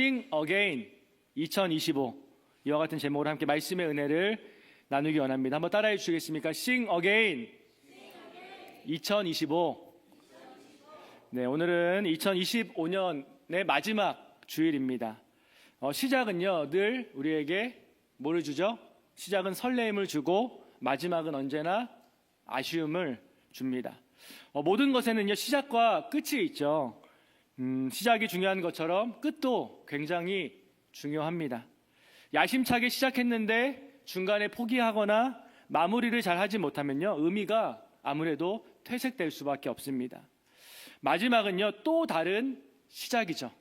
Sing Again 2025 이와 같은 제목으로 함께 말씀의 은혜를 나누기 원합니다. 한번 따라해 주시겠습니까? Sing Again 2025. 네, 오늘은 2025년의 마지막 주일입니다. 시작은요 늘 우리에게 뭐를 주죠? 시작은 설레임을 주고 마지막은 언제나 아쉬움을 줍니다. 모든 것에는요 시작과 끝이 있죠. 시작이 중요한 것처럼 끝도 굉장히 중요합니다. 야심차게 시작했는데 중간에 포기하거나 마무리를 잘 하지 못하면요 의미가 아무래도 퇴색될 수밖에 없습니다. 마지막은요 또 다른 시작이죠.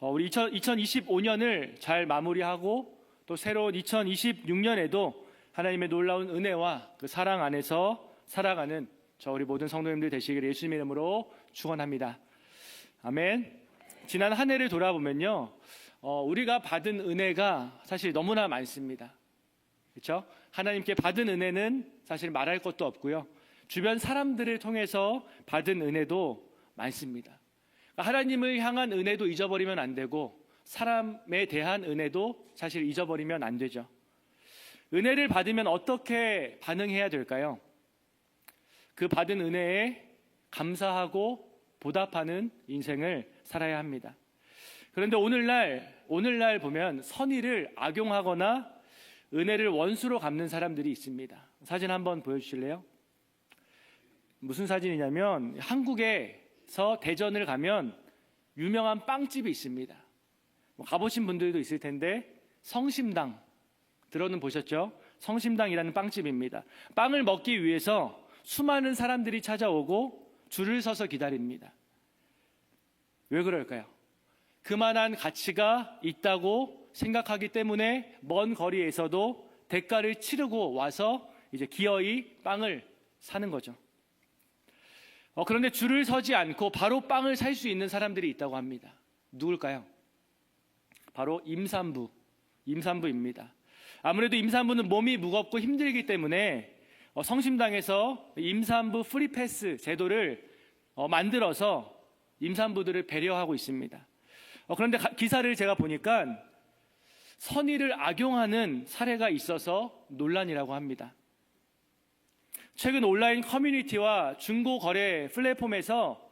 우리 2025년을 잘 마무리하고 또 새로운 2026년에도 하나님의 놀라운 은혜와 그 사랑 안에서 살아가는 우리 모든 성도님들 되시기를 예수님의 이름으로 축원합니다. 아멘. 지난 한 해를 돌아보면요 우리가 받은 은혜가 사실 너무나 많습니다. 그렇죠? 하나님께 받은 은혜는 사실 말할 것도 없고요, 주변 사람들을 통해서 받은 은혜도 많습니다. 하나님을 향한 은혜도 잊어버리면 안 되고 사람에 대한 은혜도 사실 잊어버리면 안 되죠. 은혜를 받으면 어떻게 반응해야 될까요? 그 받은 은혜에 감사하고 보답하는 인생을 살아야 합니다. 그런데 오늘날 보면 선의를 악용하거나 은혜를 원수로 갚는 사람들이 있습니다. 사진 한번 보여주실래요? 무슨 사진이냐면 한국에서 대전을 가면 유명한 빵집이 있습니다. 가보신 분들도 있을 텐데 성심당 들어는 보셨죠? 성심당이라는 빵집입니다. 빵을 먹기 위해서 수많은 사람들이 찾아오고 줄을 서서 기다립니다. 왜 그럴까요? 그만한 가치가 있다고 생각하기 때문에 먼 거리에서도 대가를 치르고 와서 이제 기어이 빵을 사는 거죠. 그런데 줄을 서지 않고 바로 빵을 살 수 있는 사람들이 있다고 합니다. 누굴까요? 바로 임산부입니다. 아무래도 임산부는 몸이 무겁고 힘들기 때문에 성심당에서 임산부 프리패스 제도를 만들어서 임산부들을 배려하고 있습니다. 그런데 기사를 제가 보니까 선의를 악용하는 사례가 있어서 논란이라고 합니다. 최근 온라인 커뮤니티와 중고거래 플랫폼에서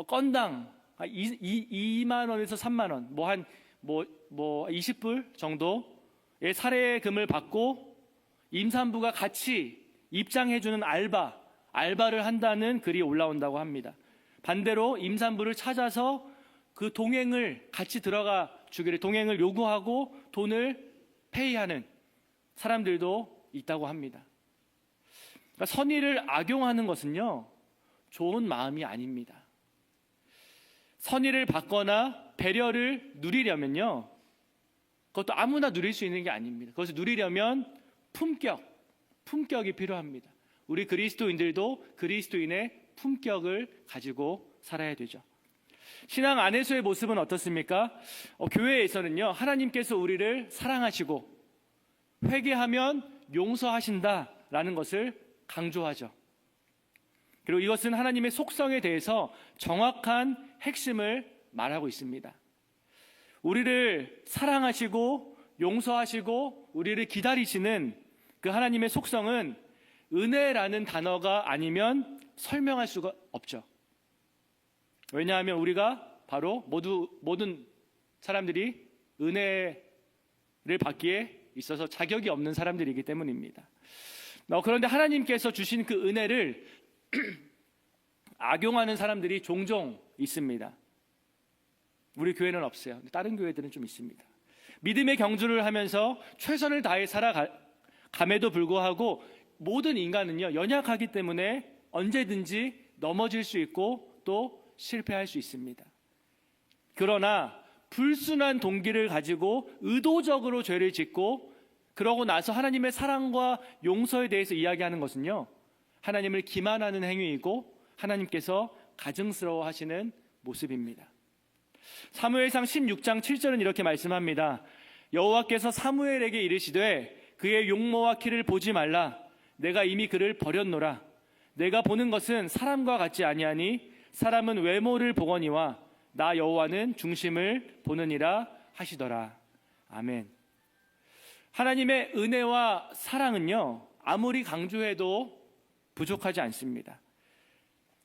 건당 2만 원에서 3만 원, 한 20불 정도의 사례금을 받고 임산부가 같이 입장해주는 알바를 한다는 글이 올라온다고 합니다. 반대로 임산부를 찾아서 그 동행을 같이 들어가 주기를 동행을 요구하고 돈을 페이하는 사람들도 있다고 합니다. 그러니까 선의를 악용하는 것은요 좋은 마음이 아닙니다. 선의를 받거나 배려를 누리려면요 그것도 아무나 누릴 수 있는 게 아닙니다. 그것을 누리려면 품격이 필요합니다. 우리 그리스도인들도 그리스도인의 품격을 가지고 살아야 되죠. 신앙 안에서의 모습은 어떻습니까? 교회에서는요 하나님께서 우리를 사랑하시고 회개하면 용서하신다라는 것을 강조하죠. 그리고 이것은 하나님의 속성에 대해서 정확한 핵심을 말하고 있습니다. 우리를 사랑하시고 용서하시고 우리를 기다리시는 그 하나님의 속성은 은혜라는 단어가 아니면 설명할 수가 없죠. 왜냐하면 우리가 바로 모든 사람들이 은혜를 받기에 있어서 자격이 없는 사람들이기 때문입니다. 그런데 하나님께서 주신 그 은혜를 악용하는 사람들이 종종 있습니다. 우리 교회는 없어요. 다른 교회들은 좀 있습니다. 믿음의 경주를 하면서 최선을 다해 살아감에도 불구하고 모든 인간은요 연약하기 때문에 언제든지 넘어질 수 있고 또 실패할 수 있습니다. 그러나 불순한 동기를 가지고 의도적으로 죄를 짓고 그러고 나서 하나님의 사랑과 용서에 대해서 이야기하는 것은요 하나님을 기만하는 행위이고 하나님께서 가증스러워 하시는 모습입니다. 사무엘상 16장 7절은 이렇게 말씀합니다. 여호와께서 사무엘에게 이르시되 그의 용모와 키를 보지 말라. 내가 이미 그를 버렸노라. 내가 보는 것은 사람과 같지 아니하니 사람은 외모를 보거니와 나 여호와는 중심을 보느니라 하시더라. 아멘. 하나님의 은혜와 사랑은요, 아무리 강조해도 부족하지 않습니다.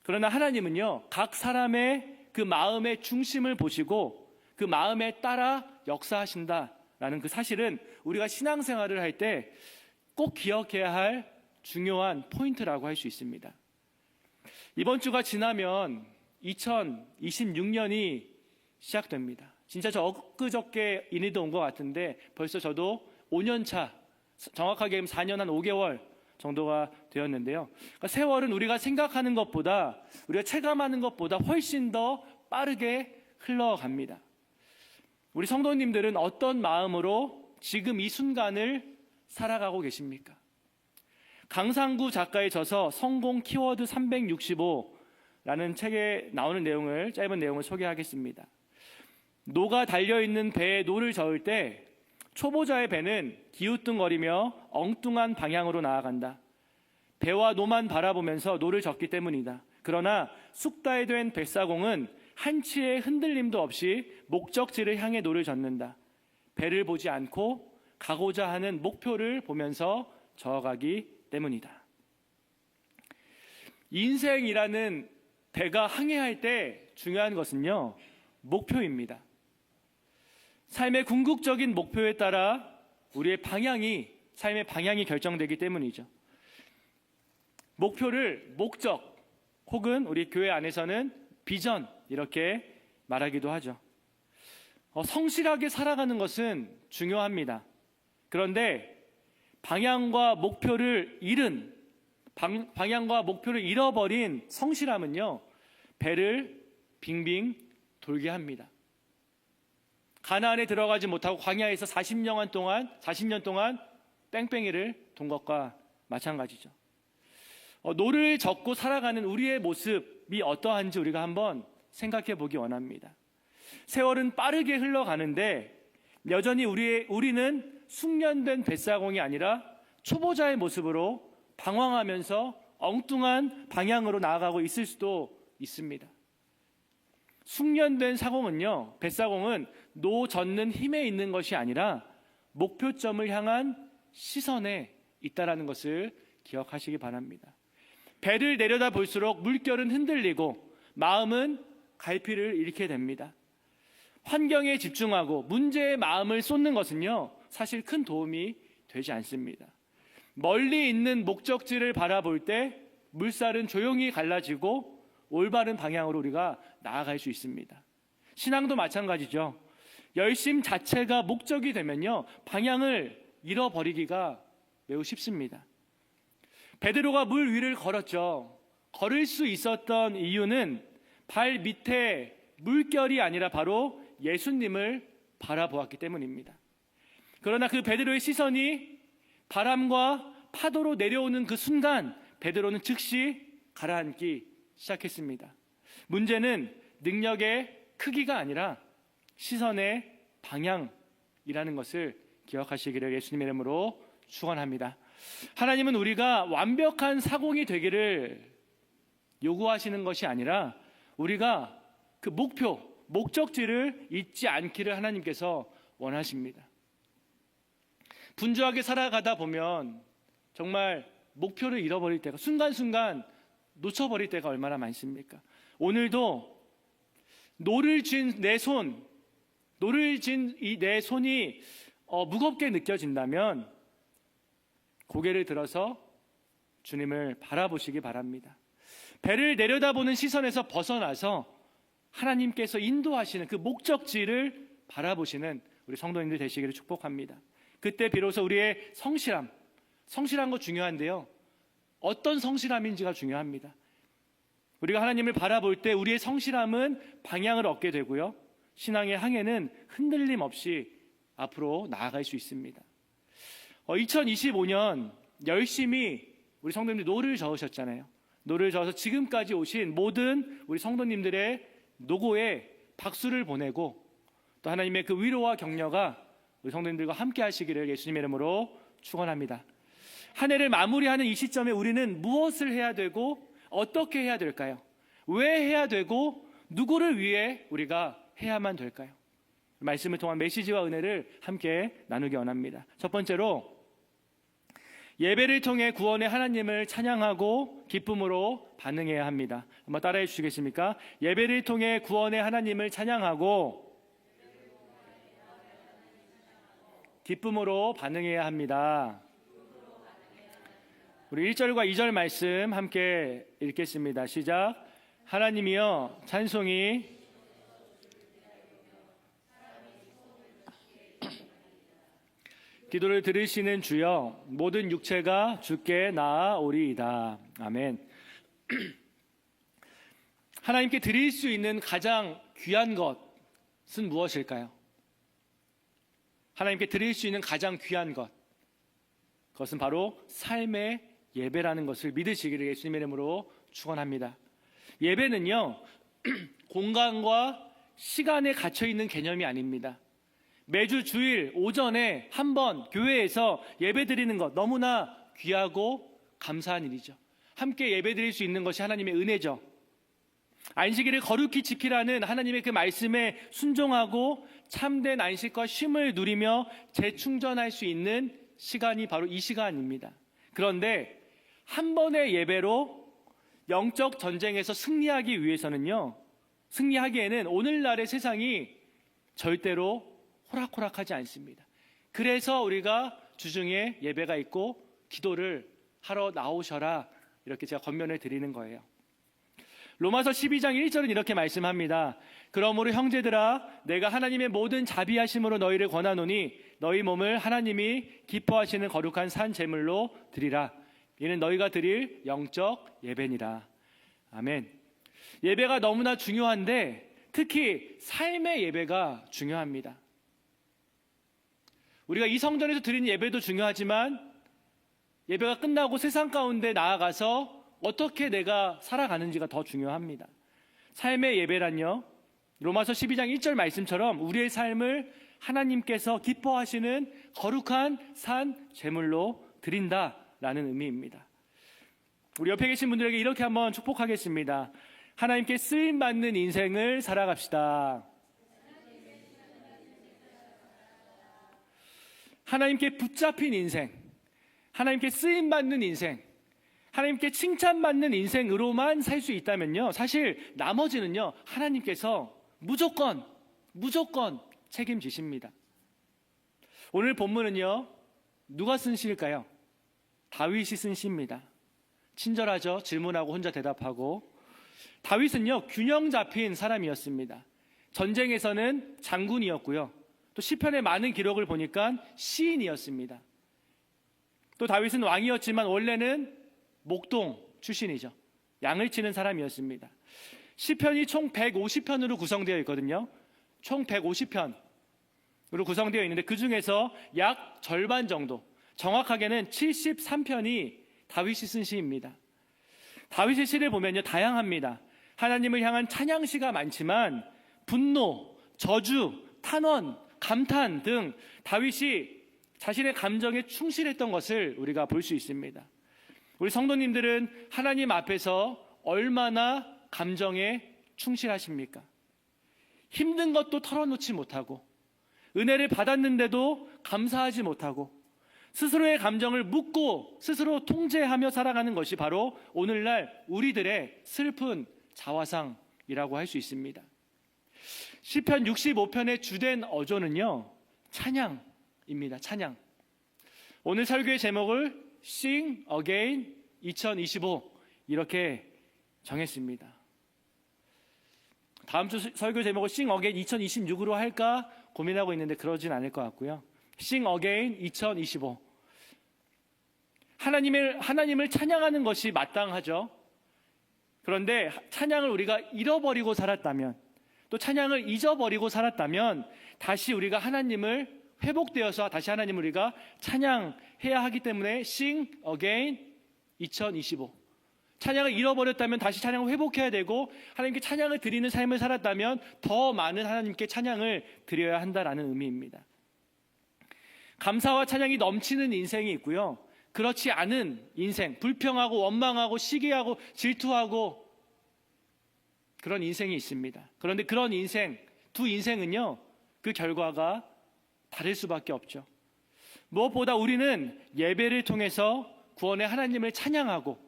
그러나 하나님은요, 각 사람의 그 마음의 중심을 보시고 그 마음에 따라 역사하신다라는 그 사실은 우리가 신앙생활을 할 때 꼭 기억해야 할 중요한 포인트라고 할 수 있습니다. 이번 주가 지나면 2026년이 시작됩니다. 진짜 저 엊그저께 인이도 온 것 같은데 벌써 저도 5년 차, 정확하게 4년 한 5개월 정도가 되었는데요. 그러니까 세월은 우리가 생각하는 것보다, 우리가 체감하는 것보다 훨씬 더 빠르게 흘러갑니다. 우리 성도님들은 어떤 마음으로 지금 이 순간을 살아가고 계십니까? 강상구 작가의 저서 성공 키워드 365라는 책에 나오는 내용을, 짧은 내용을 소개하겠습니다. 노가 달려있는 배에 노를 저을 때 초보자의 배는 기우뚱거리며 엉뚱한 방향으로 나아간다. 배와 노만 바라보면서 노를 젓기 때문이다. 그러나 쑥다에 된 뱃사공은 한치의 흔들림도 없이 목적지를 향해 노를 젓는다. 배를 보지 않고 가고자 하는 목표를 보면서 저어가기 때문이다. 인생이라는 배가 항해할 때 중요한 것은요, 목표입니다. 삶의 궁극적인 목표에 따라 우리의 삶의 방향이 결정되기 때문이죠. 목표를 목적 혹은 우리 교회 안에서는 비전 이렇게 말하기도 하죠. 성실하게 살아가는 것은 중요합니다. 그런데 방향과 목표를 잃어버린 성실함은요, 배를 빙빙 돌게 합니다. 가나안에 들어가지 못하고 광야에서 40년 동안 뺑뺑이를 돈 것과 마찬가지죠. 노를 젓고 살아가는 우리의 모습이 어떠한지 우리가 한번 생각해 보기 원합니다. 세월은 빠르게 흘러가는데 여전히 우리는 숙련된 뱃사공이 아니라 초보자의 모습으로 방황하면서 엉뚱한 방향으로 나아가고 있을 수도 있습니다. 숙련된 뱃사공은 노 젓는 힘에 있는 것이 아니라 목표점을 향한 시선에 있다는 것을 기억하시기 바랍니다. 배를 내려다 볼수록 물결은 흔들리고 마음은 갈피를 잃게 됩니다. 환경에 집중하고 문제에 마음을 쏟는 것은요, 사실 큰 도움이 되지 않습니다. 멀리 있는 목적지를 바라볼 때 물살은 조용히 갈라지고 올바른 방향으로 우리가 나아갈 수 있습니다. 신앙도 마찬가지죠. 열심 자체가 목적이 되면요, 방향을 잃어버리기가 매우 쉽습니다. 베드로가 물 위를 걸었죠. 걸을 수 있었던 이유는 발 밑에 물결이 아니라 바로 예수님을 바라보았기 때문입니다. 그러나 그 베드로의 시선이 바람과 파도로 내려오는 그 순간 베드로는 즉시 가라앉기 시작했습니다. 문제는 능력의 크기가 아니라 시선의 방향이라는 것을 기억하시기를 예수님의 이름으로 축원합니다. 하나님은 우리가 완벽한 사공이 되기를 요구하시는 것이 아니라 우리가 그 목적지를 잊지 않기를 하나님께서 원하십니다. 분주하게 살아가다 보면 정말 목표를 잃어버릴 때가, 순간순간 놓쳐버릴 때가 얼마나 많습니까? 오늘도 노를 쥔 내 손이 무겁게 느껴진다면 고개를 들어서 주님을 바라보시기 바랍니다. 배를 내려다보는 시선에서 벗어나서 하나님께서 인도하시는 그 목적지를 바라보시는 우리 성도님들 되시기를 축복합니다. 그때 비로소 우리의 성실한 거 중요한데요, 어떤 성실함인지가 중요합니다. 우리가 하나님을 바라볼 때 우리의 성실함은 방향을 얻게 되고요, 신앙의 항해는 흔들림 없이 앞으로 나아갈 수 있습니다. 2025년 열심히 우리 성도님들이 노를 저으셨잖아요. 노를 저어서 지금까지 오신 모든 우리 성도님들의 노고에 박수를 보내고 또 하나님의 그 위로와 격려가 우리 성도님들과 함께 하시기를 예수님의 이름으로 축원합니다. 한 해를 마무리하는 이 시점에 우리는 무엇을 해야 되고 어떻게 해야 될까요? 왜 해야 되고 누구를 위해 우리가 해야만 될까요? 말씀을 통한 메시지와 은혜를 함께 나누기 원합니다. 첫 번째로 예배를 통해 구원의 하나님을 찬양하고 기쁨으로 반응해야 합니다. 한번 따라해 주시겠습니까? 예배를 통해 구원의 하나님을 찬양하고 기쁨으로 반응해야 합니다. 우리 1절과 2절 말씀 함께 읽겠습니다. 시작. 하나님이여 찬송이 기도를 들으시는 주여 모든 육체가 주께 나아오리이다. 아멘. 하나님께 드릴 수 있는 가장 귀한 것은 무엇일까요? 하나님께 드릴 수 있는 가장 귀한 것, 그것은 바로 삶의 예배라는 것을 믿으시기를 예수님의 이름으로 축원합니다. 예배는요 공간과 시간에 갇혀있는 개념이 아닙니다. 매주 주일 오전에 한 번 교회에서 예배드리는 것 너무나 귀하고 감사한 일이죠. 함께 예배드릴 수 있는 것이 하나님의 은혜죠. 안식일을 거룩히 지키라는 하나님의 그 말씀에 순종하고 참된 안식과 쉼을 누리며 재충전할 수 있는 시간이 바로 이 시간입니다. 그런데 한 번의 예배로 영적 전쟁에서 승리하기에는 오늘날의 세상이 절대로 호락호락하지 않습니다. 그래서 우리가 주중에 예배가 있고 기도를 하러 나오셔라, 이렇게 제가 권면을 드리는 거예요. 로마서 12장 1절은 이렇게 말씀합니다. 그러므로 형제들아 내가 하나님의 모든 자비하심으로 너희를 권하노니 너희 몸을 하나님이 기뻐하시는 거룩한 산 제물로 드리라. 이는 너희가 드릴 영적 예배니라. 아멘. 예배가 너무나 중요한데 특히 삶의 예배가 중요합니다. 우리가 이 성전에서 드리는 예배도 중요하지만 예배가 끝나고 세상 가운데 나아가서 어떻게 내가 살아가는지가 더 중요합니다. 삶의 예배란요, 로마서 12장 1절 말씀처럼 우리의 삶을 하나님께서 기뻐하시는 거룩한 산 제물로 드린다라는 의미입니다. 우리 옆에 계신 분들에게 이렇게 한번 축복하겠습니다. 하나님께 쓰임받는 인생을 살아갑시다. 하나님께 붙잡힌 인생, 하나님께 쓰임받는 인생, 하나님께 칭찬받는 인생으로만 살 수 있다면요, 사실 나머지는요 하나님께서 무조건 책임지십니다. 오늘 본문은요 누가 쓴 시일까요? 다윗이 쓴 시입니다. 친절하죠. 질문하고 혼자 대답하고. 다윗은요 균형 잡힌 사람이었습니다. 전쟁에서는 장군이었고요, 또 시편의 많은 기록을 보니까 시인이었습니다. 또 다윗은 왕이었지만 원래는 목동 출신이죠. 양을 치는 사람이었습니다. 시편이 총 150편으로 구성되어 있거든요. 총 150편으로 구성되어 있는데 그 중에서 약 절반 정도, 정확하게는 73편이 다윗이 쓴 시입니다. 다윗의 시를 보면요 다양합니다. 하나님을 향한 찬양시가 많지만 분노, 저주, 탄원, 감탄 등 다윗이 자신의 감정에 충실했던 것을 우리가 볼 수 있습니다. 우리 성도님들은 하나님 앞에서 얼마나 감정에 충실하십니까? 힘든 것도 털어놓지 못하고 은혜를 받았는데도 감사하지 못하고 스스로의 감정을 묻고 스스로 통제하며 살아가는 것이 바로 오늘날 우리들의 슬픈 자화상이라고 할 수 있습니다. 시편 65편의 주된 어조는요 찬양입니다. 찬양. 오늘 설교의 제목을 Sing Again 2025 이렇게 정했습니다. 다음 주 설교 제목을 Sing Again 2026으로 할까 고민하고 있는데 그러진 않을 것 같고요. Sing Again 2025. 하나님을 찬양하는 것이 마땅하죠. 그런데 찬양을 우리가 잃어버리고 살았다면, 또 찬양을 잊어버리고 살았다면 다시 우리가 하나님을 회복되어서 다시 하나님을 우리가 찬양해야 하기 때문에 Sing Again 2025. 찬양을 잃어버렸다면 다시 찬양을 회복해야 되고, 하나님께 찬양을 드리는 삶을 살았다면 더 많은 하나님께 찬양을 드려야 한다라는 의미입니다. 감사와 찬양이 넘치는 인생이 있고요, 그렇지 않은 인생, 불평하고 원망하고 시기하고 질투하고 그런 인생이 있습니다. 그런데 그런 인생, 두 인생은요, 그 결과가 다를 수밖에 없죠. 무엇보다 우리는 예배를 통해서 구원의 하나님을 찬양하고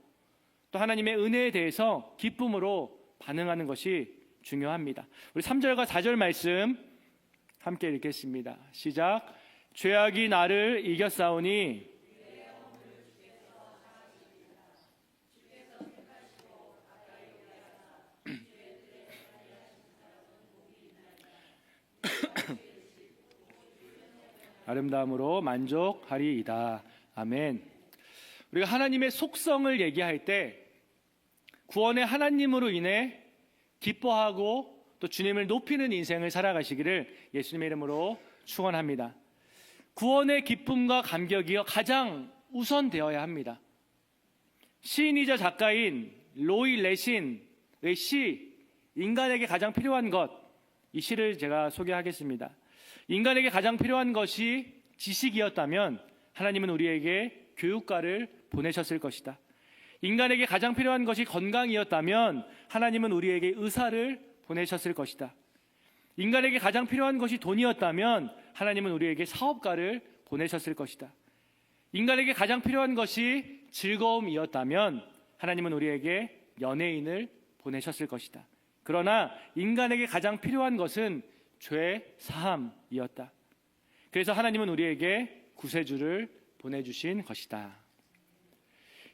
또 하나님의 은혜에 대해서 기쁨으로 반응하는 것이 중요합니다. 우리 3절과 4절 말씀 함께 읽겠습니다. 시작. 죄악이 나를 이겼사오니 아름다움으로 만족하리이다. 아멘. 우리가 하나님의 속성을 얘기할 때 구원의 하나님으로 인해 기뻐하고 또 주님을 높이는 인생을 살아가시기를 예수님의 이름으로 축원합니다. 구원의 기쁨과 감격이요 가장 우선되어야 합니다. 시인이자 작가인 로이 레신의 시 인간에게 가장 필요한 것, 이 시를 제가 소개하겠습니다. 인간에게 가장 필요한 것이 지식이었다면 하나님은 우리에게 교육가를 보내셨을 것이다. 인간에게 가장 필요한 것이 건강이었다면 하나님은 우리에게 의사를 보내셨을 것이다. 인간에게 가장 필요한 것이 돈이었다면 하나님은 우리에게 사업가를 보내셨을 것이다. 인간에게 가장 필요한 것이 즐거움이었다면 하나님은 우리에게 연예인을 보내셨을 것이다. 그러나 인간에게 가장 필요한 것은 죄 사함이었다. 그래서 하나님은 우리에게 구세주를 보내주신 것이다.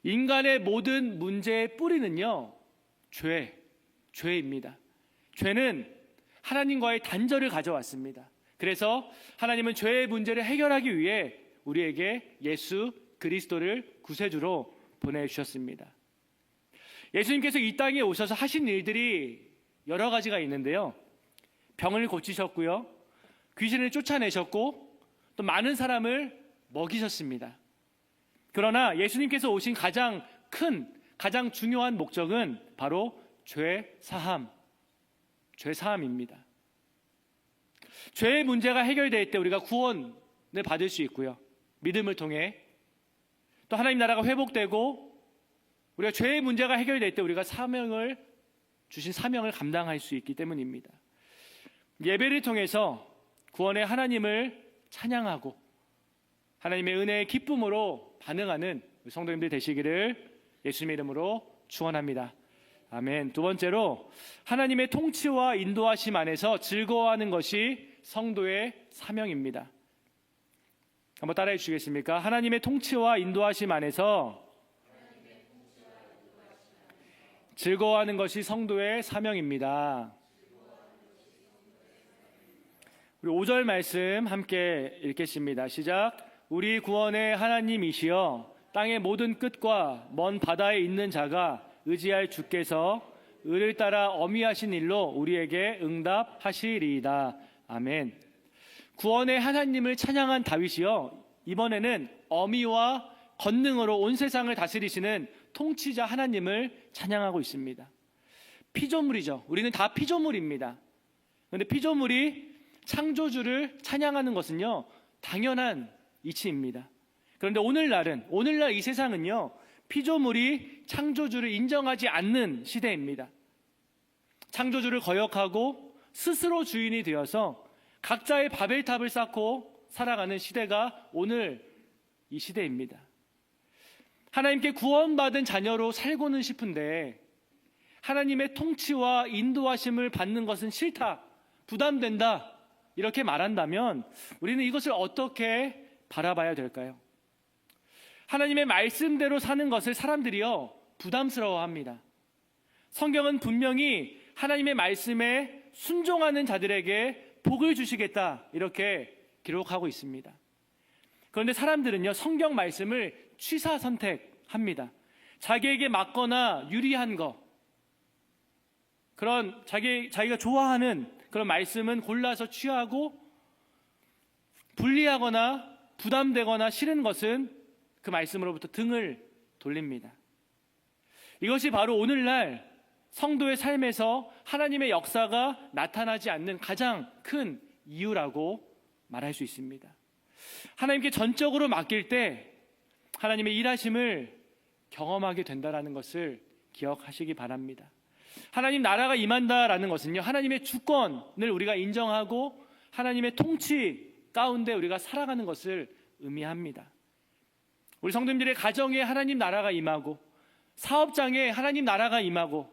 인간의 모든 문제의 뿌리는요, 죄입니다. 죄는 하나님과의 단절을 가져왔습니다. 그래서 하나님은 죄의 문제를 해결하기 위해 우리에게 예수 그리스도를 구세주로 보내주셨습니다. 예수님께서 이 땅에 오셔서 하신 일들이 여러 가지가 있는데요. 병을 고치셨고요. 귀신을 쫓아내셨고 또 많은 사람을 먹이셨습니다. 그러나 예수님께서 오신 가장 큰, 가장 중요한 목적은 바로 죄 사함입니다. 죄의 문제가 해결될 때 우리가 구원을 받을 수 있고요. 믿음을 통해 또 하나님 나라가 회복되고 우리가 죄의 문제가 해결될 때 우리가 주신 사명을 감당할 수 있기 때문입니다. 예배를 통해서 구원의 하나님을 찬양하고 하나님의 은혜의 기쁨으로 반응하는 성도님들 되시기를 예수님의 이름으로 축원합니다. 아멘. 두 번째로 하나님의 통치와 인도하심 안에서 즐거워하는 것이 성도의 사명입니다. 한번 따라해 주시겠습니까? 하나님의 통치와 인도하심 안에서 즐거워하는 것이 성도의 사명입니다. 우리 5절 말씀 함께 읽겠습니다. 시작. 우리 구원의 하나님이시여 땅의 모든 끝과 먼 바다에 있는 자가 의지할 주께서 의를 따라 어미하신 일로 우리에게 응답하시리이다. 아멘. 구원의 하나님을 찬양한 다윗이요 이번에는 어미와 권능으로 온 세상을 다스리시는 통치자 하나님을 찬양하고 있습니다. 피조물이죠. 우리는 다 피조물입니다. 그런데 피조물이 창조주를 찬양하는 것은요 당연한 이치입니다. 그런데 오늘날 이 세상은요 피조물이 창조주를 인정하지 않는 시대입니다. 창조주를 거역하고 스스로 주인이 되어서 각자의 바벨탑을 쌓고 살아가는 시대가 오늘 이 시대입니다. 하나님께 구원받은 자녀로 살고는 싶은데 하나님의 통치와 인도하심을 받는 것은 싫다, 부담된다 이렇게 말한다면 우리는 이것을 어떻게 바라봐야 될까요? 하나님의 말씀대로 사는 것을 사람들이요 부담스러워합니다. 성경은 분명히 하나님의 말씀에 순종하는 자들에게 복을 주시겠다 이렇게 기록하고 있습니다. 그런데 사람들은요 성경 말씀을 취사 선택합니다. 자기에게 맞거나 유리한 거, 그런 자기가 좋아하는 그런 말씀은 골라서 취하고 불리하거나 부담되거나 싫은 것은 그 말씀으로부터 등을 돌립니다. 이것이 바로 오늘날 성도의 삶에서 하나님의 역사가 나타나지 않는 가장 큰 이유라고 말할 수 있습니다. 하나님께 전적으로 맡길 때 하나님의 일하심을 경험하게 된다는 것을 기억하시기 바랍니다. 하나님 나라가 임한다라는 것은요, 하나님의 주권을 우리가 인정하고 하나님의 통치 가운데 우리가 살아가는 것을 의미합니다. 우리 성도님들의 가정에 하나님 나라가 임하고, 사업장에 하나님 나라가 임하고,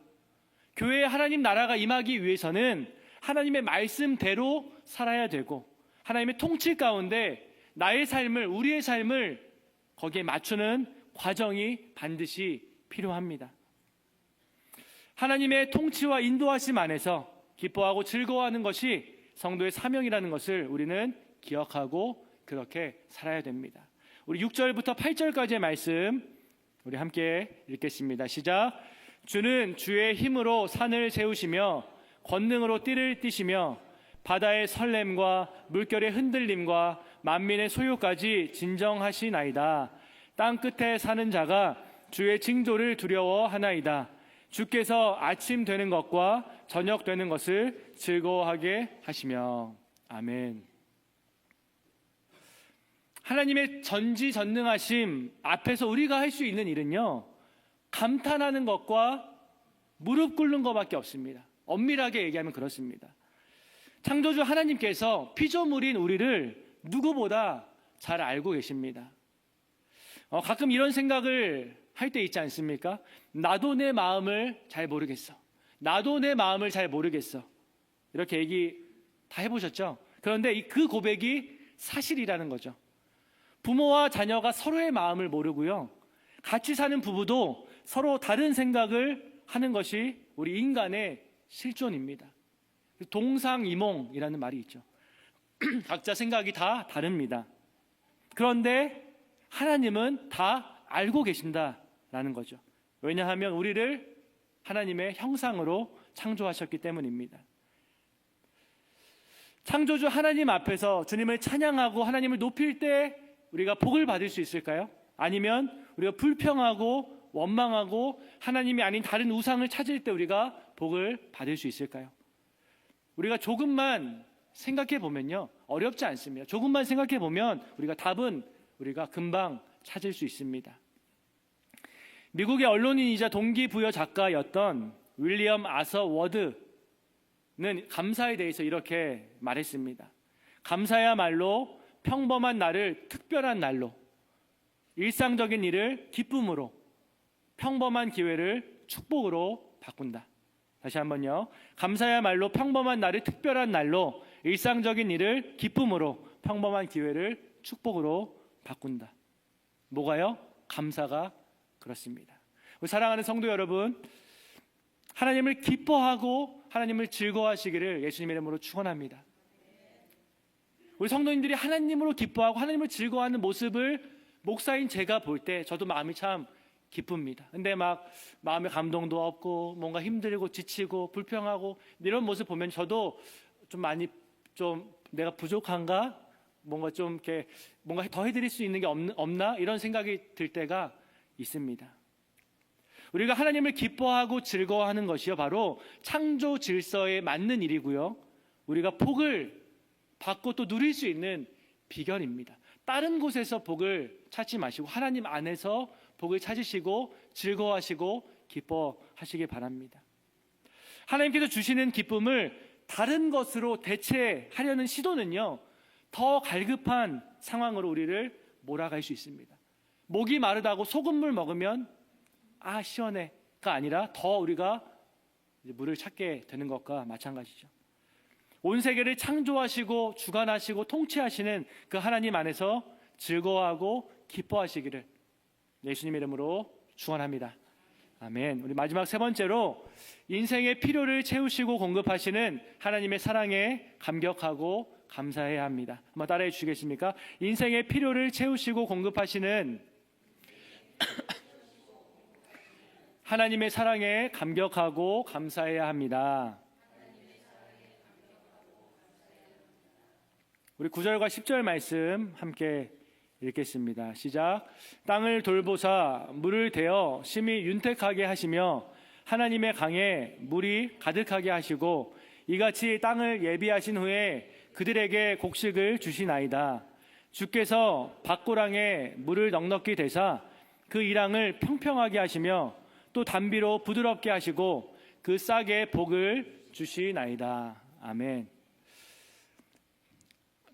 교회에 하나님 나라가 임하기 위해서는 하나님의 말씀대로 살아야 되고, 하나님의 통치 가운데 나의 삶을, 우리의 삶을 거기에 맞추는 과정이 반드시 필요합니다. 하나님의 통치와 인도하심 안에서 기뻐하고 즐거워하는 것이 성도의 사명이라는 것을 우리는 기억하고 그렇게 살아야 됩니다. 우리 6절부터 8절까지의 말씀 우리 함께 읽겠습니다. 시작. 주는 주의 힘으로 산을 세우시며 권능으로 띠를 띠시며 바다의 설렘과 물결의 흔들림과 만민의 소요까지 진정하시나이다. 땅 끝에 사는 자가 주의 징조를 두려워하나이다. 주께서 아침 되는 것과 저녁 되는 것을 즐거워하게 하시며. 아멘. 하나님의 전지전능하심 앞에서 우리가 할 수 있는 일은요, 감탄하는 것과 무릎 꿇는 것밖에 없습니다. 엄밀하게 얘기하면 그렇습니다. 창조주 하나님께서 피조물인 우리를 누구보다 잘 알고 계십니다. 가끔 이런 생각을 할 때 있지 않습니까? 나도 내 마음을 잘 모르겠어. 나도 내 마음을 잘 모르겠어. 이렇게 얘기 다 해보셨죠? 그런데 그 고백이 사실이라는 거죠. 부모와 자녀가 서로의 마음을 모르고요, 같이 사는 부부도 서로 다른 생각을 하는 것이 우리 인간의 실존입니다. 동상이몽이라는 말이 있죠. 각자 생각이 다 다릅니다. 그런데 하나님은 다 알고 계신다라는 거죠. 왜냐하면 우리를 하나님의 형상으로 창조하셨기 때문입니다. 창조주 하나님 앞에서 주님을 찬양하고 하나님을 높일 때 우리가 복을 받을 수 있을까요? 아니면 우리가 불평하고 원망하고 하나님이 아닌 다른 우상을 찾을 때 우리가 복을 받을 수 있을까요? 우리가 조금만 생각해 보면요, 어렵지 않습니다. 조금만 생각해 보면 우리가 답은 우리가 금방 찾을 수 있습니다. 미국의 언론인이자 동기부여 작가였던 윌리엄 아서 워드는 감사에 대해서 이렇게 말했습니다. 감사야말로 평범한 날을 특별한 날로, 일상적인 일을 기쁨으로, 평범한 기회를 축복으로 바꾼다. 다시 한번요. 감사야말로 평범한 날을 특별한 날로, 일상적인 일을 기쁨으로, 평범한 기회를 축복으로 바꾼다. 뭐가요? 감사가 그렇습니다. 우리 사랑하는 성도 여러분, 하나님을 기뻐하고 하나님을 즐거워하시기를 예수님의 이름으로 축원합니다. 우리 성도님들이 하나님으로 기뻐하고 하나님을 즐거워하는 모습을 목사인 제가 볼 때 저도 마음이 참 기쁩니다. 근데 막 마음에 감동도 없고 뭔가 힘들고 지치고 불평하고 이런 모습 보면 저도 좀 많이 좀 내가 부족한가? 뭔가 좀 이렇게 뭔가 더 해드릴 수 있는 게 없나? 이런 생각이 들 때가 있습니다. 우리가 하나님을 기뻐하고 즐거워하는 것이요, 바로 창조 질서에 맞는 일이고요, 우리가 복을 받고 또 누릴 수 있는 비결입니다. 다른 곳에서 복을 찾지 마시고 하나님 안에서 복을 찾으시고 즐거워하시고 기뻐하시기 바랍니다. 하나님께서 주시는 기쁨을 다른 것으로 대체하려는 시도는요, 더 갈급한 상황으로 우리를 몰아갈 수 있습니다. 목이 마르다고 소금물 먹으면 시원해가 아니라 더 우리가 물을 찾게 되는 것과 마찬가지죠. 온 세계를 창조하시고 주관하시고 통치하시는 그 하나님 안에서 즐거워하고 기뻐하시기를 예수님의 이름으로 축원합니다. 아멘. 우리 마지막 세 번째로 인생의 필요를 채우시고 공급하시는 하나님의 사랑에 감격하고 감사해야 합니다. 한번 따라해 주시겠습니까? 인생의 필요를 채우시고 공급하시는 하나님의 사랑에 감격하고 감사해야 합니다. 우리 9절과 10절 말씀 함께 읽겠습니다. 시작. 땅을 돌보사 물을 대어 심히 윤택하게 하시며 하나님의 강에 물이 가득하게 하시고 이같이 땅을 예비하신 후에 그들에게 곡식을 주시나이다. 주께서 밭고랑에 물을 넉넉히 대사 그 이랑을 평평하게 하시며 또 담비로 부드럽게 하시고 그 싹에 복을 주시나이다. 아멘.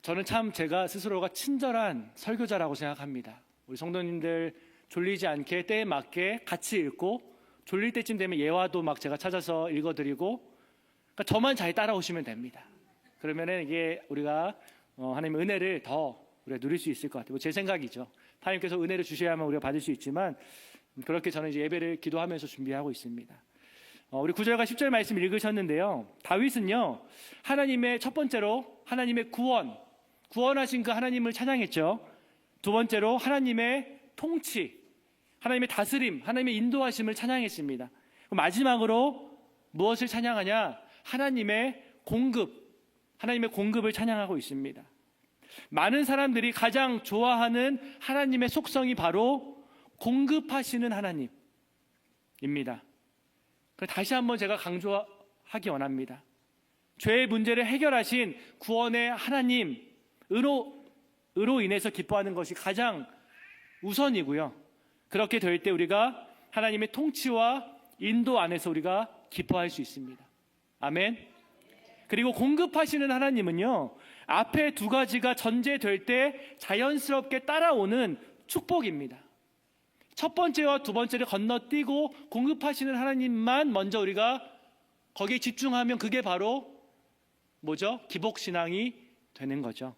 저는 참 제가 스스로가 친절한 설교자라고 생각합니다. 우리 성도님들 졸리지 않게 때에 맞게 같이 읽고, 졸릴 때쯤 되면 예화도 막 제가 찾아서 읽어드리고, 그러니까 저만 잘 따라오시면 됩니다. 그러면은 이게 우리가 하나님의 은혜를 더 우리가 누릴 수 있을 것 같아요. 제 생각이죠. 하나님께서 은혜를 주셔야만 우리가 받을 수 있지만, 그렇게 저는 이제 예배를 기도하면서 준비하고 있습니다. 우리 9절과 10절 말씀 읽으셨는데요. 다윗은요, 하나님의 첫 번째로 하나님의 구원하신 그 하나님을 찬양했죠. 두 번째로 하나님의 통치, 하나님의 다스림, 하나님의 인도하심을 찬양했습니다. 마지막으로 무엇을 찬양하냐? 하나님의 공급을 찬양하고 있습니다. 많은 사람들이 가장 좋아하는 하나님의 속성이 바로 공급하시는 하나님입니다. 다시 한번 제가 강조하기 원합니다. 죄의 문제를 해결하신 구원의 하나님으로 인해서 기뻐하는 것이 가장 우선이고요. 그렇게 될 때 우리가 하나님의 통치와 인도 안에서 우리가 기뻐할 수 있습니다. 아멘. 그리고 공급하시는 하나님은요, 앞에 두 가지가 전제될 때 자연스럽게 따라오는 축복입니다. 첫 번째와 두 번째를 건너뛰고 공급하시는 하나님만 먼저 우리가 거기에 집중하면 그게 바로 뭐죠? 기복신앙이 되는 거죠.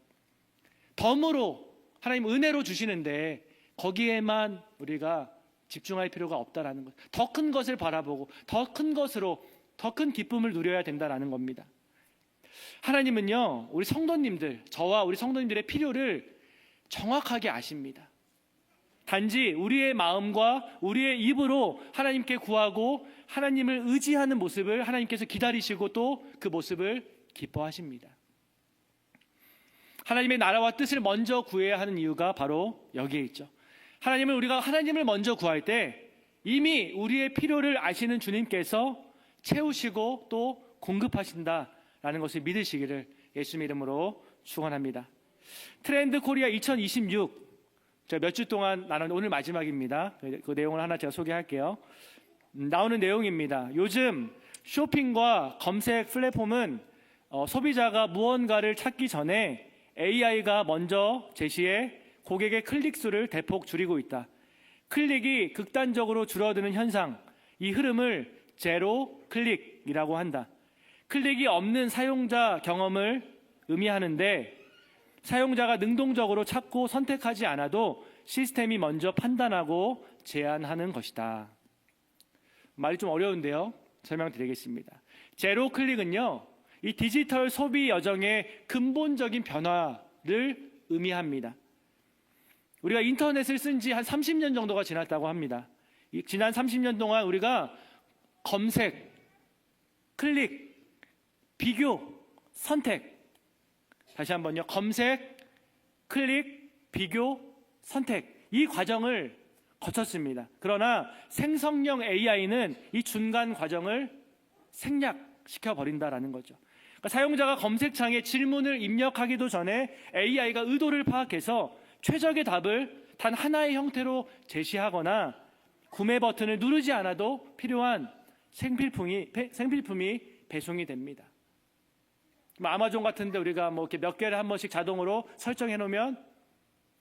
덤으로 하나님 은혜로 주시는데 거기에만 우리가 집중할 필요가 없다라는 것. 더 큰 것을 바라보고 더 큰 것으로 더 큰 기쁨을 누려야 된다라는 겁니다. 하나님은요, 우리 성도님들, 저와 우리 성도님들의 필요를 정확하게 아십니다. 단지 우리의 마음과 우리의 입으로 하나님께 구하고 하나님을 의지하는 모습을 하나님께서 기다리시고 또 그 모습을 기뻐하십니다. 하나님의 나라와 뜻을 먼저 구해야 하는 이유가 바로 여기에 있죠. 우리가 하나님을 먼저 구할 때 이미 우리의 필요를 아시는 주님께서 채우시고 또 공급하신다라는 것을 믿으시기를 예수님의 이름으로 축원합니다. 트렌드 코리아 2026, 제가 몇 주 동안 나눈 오늘 마지막입니다. 그 내용을 하나 제가 소개할게요. 나오는 내용입니다. 요즘 쇼핑과 검색 플랫폼은 소비자가 무언가를 찾기 전에 AI가 먼저 제시해 고객의 클릭 수를 대폭 줄이고 있다. 클릭이 극단적으로 줄어드는 현상, 이 흐름을 제로 클릭이라고 한다. 클릭이 없는 사용자 경험을 의미하는데 사용자가 능동적으로 찾고 선택하지 않아도 시스템이 먼저 판단하고 제안하는 것이다. 말이 좀 어려운데요. 설명드리겠습니다. 제로 클릭은요, 이 디지털 소비 여정의 근본적인 변화를 의미합니다. 우리가 인터넷을 쓴 지 한 30년 정도가 지났다고 합니다. 지난 30년 동안 우리가 검색, 클릭, 비교, 선택, 다시 한번요. 검색, 클릭, 비교, 선택, 이 과정을 거쳤습니다. 그러나 생성형 AI는 이 중간 과정을 생략시켜버린다라는 거죠. 그러니까 사용자가 검색창에 질문을 입력하기도 전에 AI가 의도를 파악해서 최적의 답을 단 하나의 형태로 제시하거나 구매 버튼을 누르지 않아도 필요한 생필품이 배송이 됩니다. 아마존 같은데 우리가 이렇게 몇 개를 한 번씩 자동으로 설정해 놓으면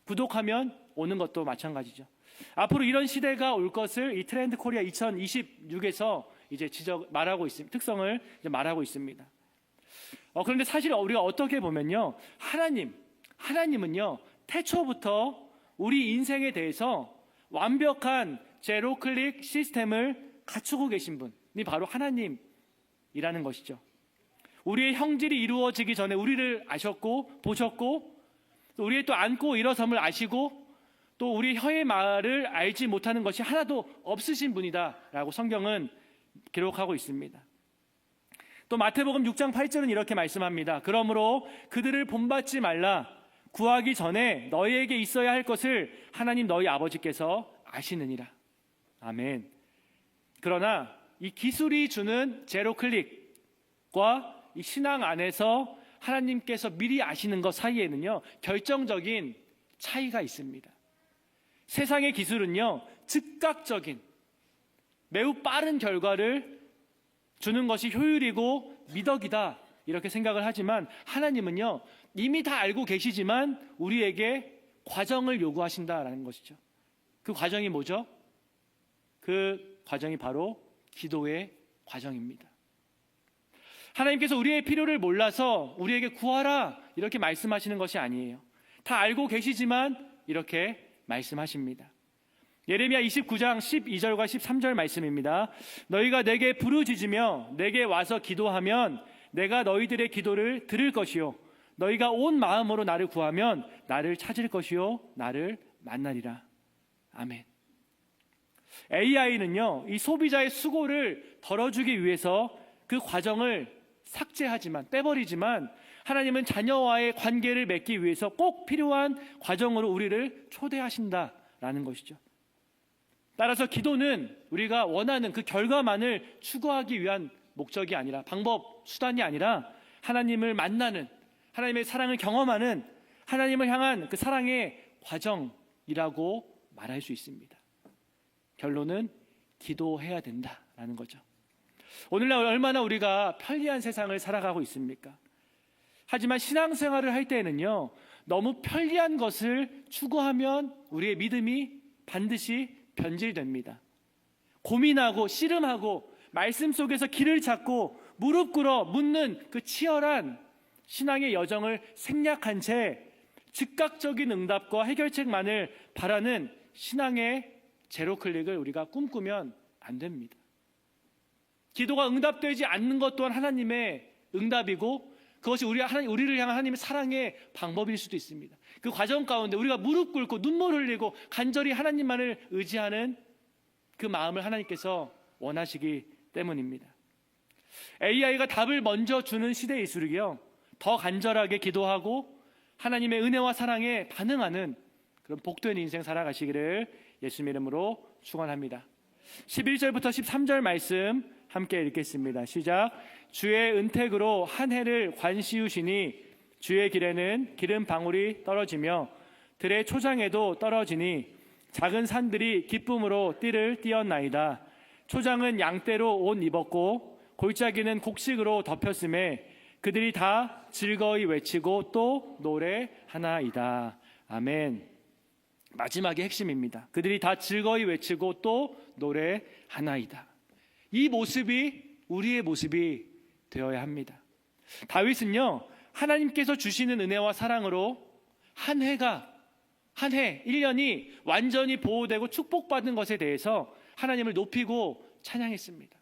구독하면 오는 것도 마찬가지죠. 앞으로 이런 시대가 올 것을 이 트렌드 코리아 2026에서 이제 말하고 있습니다. 특성을 이제 말하고 있습니다. 그런데 사실 우리가 어떻게 보면요, 하나님은요, 태초부터 우리 인생에 대해서 완벽한 제로 클릭 시스템을 갖추고 계신 분이 바로 하나님이라는 것이죠. 우리의 형질이 이루어지기 전에 우리를 아셨고 보셨고 또 우리의 또 앉고 일어섬을 아시고 또 우리 혀의 말을 알지 못하는 것이 하나도 없으신 분이다라고 성경은 기록하고 있습니다. 또 마태복음 6장 8절은 이렇게 말씀합니다. 그러므로 그들을 본받지 말라. 구하기 전에 너희에게 있어야 할 것을 하나님 너희 아버지께서 아시느니라. 아멘. 그러나 이 기술이 주는 제로 클릭과 이 신앙 안에서 하나님께서 미리 아시는 것 사이에는요, 결정적인 차이가 있습니다. 세상의 기술은요, 즉각적인 매우 빠른 결과를 주는 것이 효율이고 미덕이다 이렇게 생각을 하지만 하나님은요 이미 다 알고 계시지만 우리에게 과정을 요구하신다라는 것이죠. 그 과정이 뭐죠? 그 과정이 바로 기도의 과정입니다. 하나님께서 우리의 필요를 몰라서 우리에게 구하라 이렇게 말씀하시는 것이 아니에요. 다 알고 계시지만 이렇게 말씀하십니다. 예레미야 29장 12절과 13절 말씀입니다. 너희가 내게 부르짖으며 내게 와서 기도하면 내가 너희들의 기도를 들을 것이요 너희가 온 마음으로 나를 구하면 나를 찾을 것이요 나를 만나리라. 아멘. AI는요 이 소비자의 수고를 덜어주기 위해서 그 과정을 삭제하지만 빼버리지만 하나님은 자녀와의 관계를 맺기 위해서 꼭 필요한 과정으로 우리를 초대하신다라는 것이죠. 따라서 기도는 우리가 원하는 그 결과만을 추구하기 위한 목적이 아니라 방법, 수단이 아니라 하나님을 만나는 하나님의 사랑을 경험하는 하나님을 향한 그 사랑의 과정이라고 말할 수 있습니다. 결론은 기도해야 된다라는 거죠. 오늘날 얼마나 우리가 편리한 세상을 살아가고 있습니까? 하지만 신앙생활을 할 때에는요 너무 편리한 것을 추구하면 우리의 믿음이 반드시 변질됩니다. 고민하고 씨름하고 말씀 속에서 길을 찾고 무릎 꿇어 묻는 그 치열한 신앙의 여정을 생략한 채 즉각적인 응답과 해결책만을 바라는 신앙의 제로클릭을 우리가 꿈꾸면 안 됩니다. 기도가 응답되지 않는 것 또한 하나님의 응답이고 그것이 우리를 향한 하나님의 사랑의 방법일 수도 있습니다. 그 과정 가운데 우리가 무릎 꿇고 눈물 흘리고 간절히 하나님만을 의지하는 그 마음을 하나님께서 원하시기 때문입니다. AI가 답을 먼저 주는 시대일수록요 더 간절하게 기도하고 하나님의 은혜와 사랑에 반응하는 그런 복된 인생 살아가시기를 예수님 이름으로 축원합니다. 11절부터 13절 말씀 함께 읽겠습니다. 시작. 주의 은택으로 한 해를 관시우시니 주의 길에는 기름 방울이 떨어지며 들의 초장에도 떨어지니 작은 산들이 기쁨으로 띠를 띄었나이다. 초장은 양떼로 옷 입었고 골짜기는 곡식으로 덮였음에 그들이 다 즐거이 외치고 또 노래하나이다. 아멘. 마지막의 핵심입니다. 그들이 다 즐거이 외치고 또 노래하나이다. 이 모습이 우리의 모습이 되어야 합니다. 다윗은요 하나님께서 주시는 은혜와 사랑으로 한 해 1년이 완전히 보호되고 축복받은 것에 대해서 하나님을 높이고 찬양했습니다.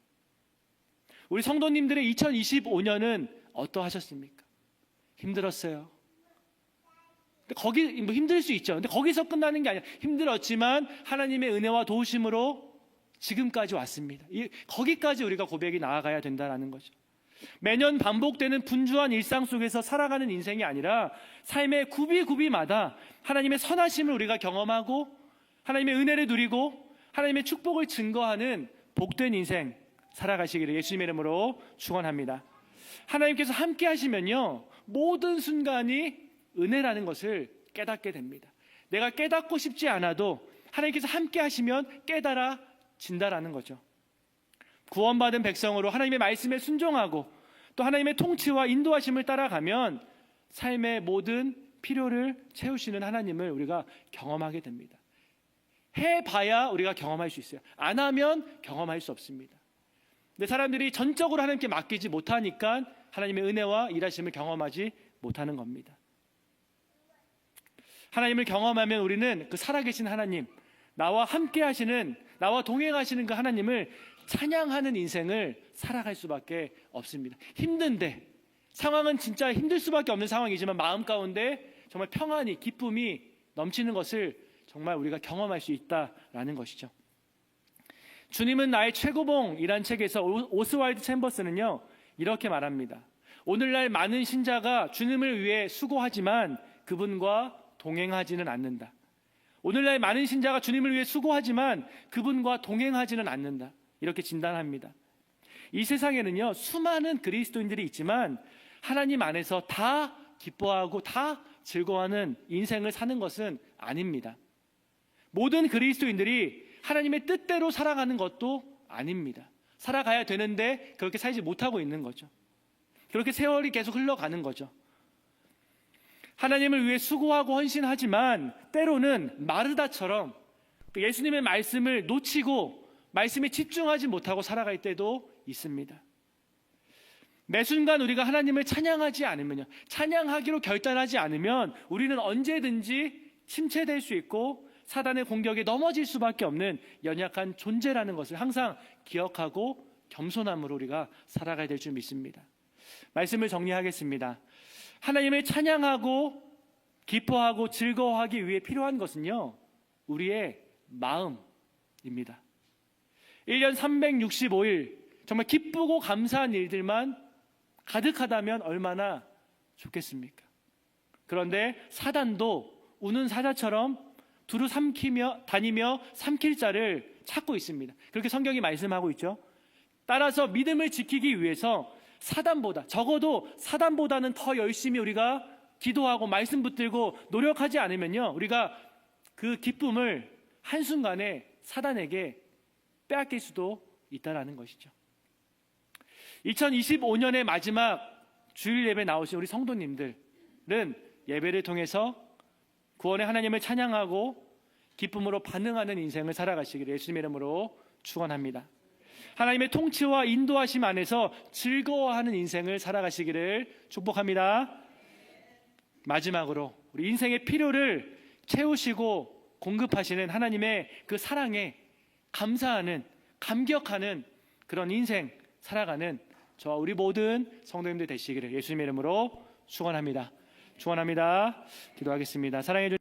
우리 성도님들의 2025년은 어떠하셨습니까? 힘들었어요. 거기 힘들 수 있죠. 근데 거기서 끝나는 게 아니라 힘들었지만 하나님의 은혜와 도우심으로 지금까지 왔습니다. 거기까지 우리가 고백이 나아가야 된다는 거죠. 매년 반복되는 분주한 일상 속에서 살아가는 인생이 아니라 삶의 구비구비마다 하나님의 선하심을 우리가 경험하고 하나님의 은혜를 누리고 하나님의 축복을 증거하는 복된 인생 살아가시기를 예수님의 이름으로 축원합니다. 하나님께서 함께 하시면요 모든 순간이 은혜라는 것을 깨닫게 됩니다. 내가 깨닫고 싶지 않아도 하나님께서 함께 하시면 깨달아진다라는 거죠. 구원받은 백성으로 하나님의 말씀에 순종하고 또 하나님의 통치와 인도하심을 따라가면 삶의 모든 필요를 채우시는 하나님을 우리가 경험하게 됩니다. 해봐야 우리가 경험할 수 있어요. 안 하면 경험할 수 없습니다. 근데 사람들이 전적으로 하나님께 맡기지 못하니까 하나님의 은혜와 일하심을 경험하지 못하는 겁니다. 하나님을 경험하면 우리는 그 살아계신 하나님, 나와 함께 하시는, 나와 동행하시는 그 하나님을 찬양하는 인생을 살아갈 수밖에 없습니다. 힘든데, 상황은 진짜 힘들 수밖에 없는 상황이지만 마음 가운데 정말 평안이, 기쁨이 넘치는 것을 정말 우리가 경험할 수 있다라는 것이죠. 주님은 나의 최고봉이란 책에서 오스왈드 챔버스는요 이렇게 말합니다. 오늘날 많은 신자가 주님을 위해 수고하지만 그분과 동행하지는 않는다. 오늘날 많은 신자가 주님을 위해 수고하지만 그분과 동행하지는 않는다. 이렇게 진단합니다. 이 세상에는요 수많은 그리스도인들이 있지만 하나님 안에서 다 기뻐하고 다 즐거워하는 인생을 사는 것은 아닙니다. 모든 그리스도인들이 하나님의 뜻대로 살아가는 것도 아닙니다. 살아가야 되는데 그렇게 살지 못하고 있는 거죠. 그렇게 세월이 계속 흘러가는 거죠. 하나님을 위해 수고하고 헌신하지만 때로는 마르다처럼 예수님의 말씀을 놓치고 말씀에 집중하지 못하고 살아갈 때도 있습니다. 매 순간 우리가 하나님을 찬양하지 않으면요, 찬양하기로 결단하지 않으면 우리는 언제든지 침체될 수 있고 사단의 공격에 넘어질 수밖에 없는 연약한 존재라는 것을 항상 기억하고 겸손함으로 우리가 살아가야 될 줄 믿습니다. 말씀을 정리하겠습니다. 하나님을 찬양하고 기뻐하고 즐거워하기 위해 필요한 것은요, 우리의 마음입니다. 1년 365일 정말 기쁘고 감사한 일들만 가득하다면 얼마나 좋겠습니까? 그런데 사단도 우는 사자처럼 두루 다니며 삼킬 자를 찾고 있습니다. 그렇게 성경이 말씀하고 있죠. 따라서 믿음을 지키기 위해서 적어도 사단보다는 더 열심히 우리가 기도하고 말씀 붙들고 노력하지 않으면요, 우리가 그 기쁨을 한순간에 사단에게 빼앗길 수도 있다는 것이죠. 2025년의 마지막 주일 예배 나오신 우리 성도님들은 예배를 통해서 구원의 하나님을 찬양하고 기쁨으로 반응하는 인생을 살아가시기를 예수님의 이름으로 축원합니다. 하나님의 통치와 인도하심 안에서 즐거워하는 인생을 살아가시기를 축복합니다. 마지막으로 우리 인생의 필요를 채우시고 공급하시는 하나님의 그 사랑에 감사하는, 감격하는 그런 인생 살아가는 저와 우리 모든 성도님들 되시기를 예수님의 이름으로 축원합니다. 기도하겠습니다. 사랑해 주신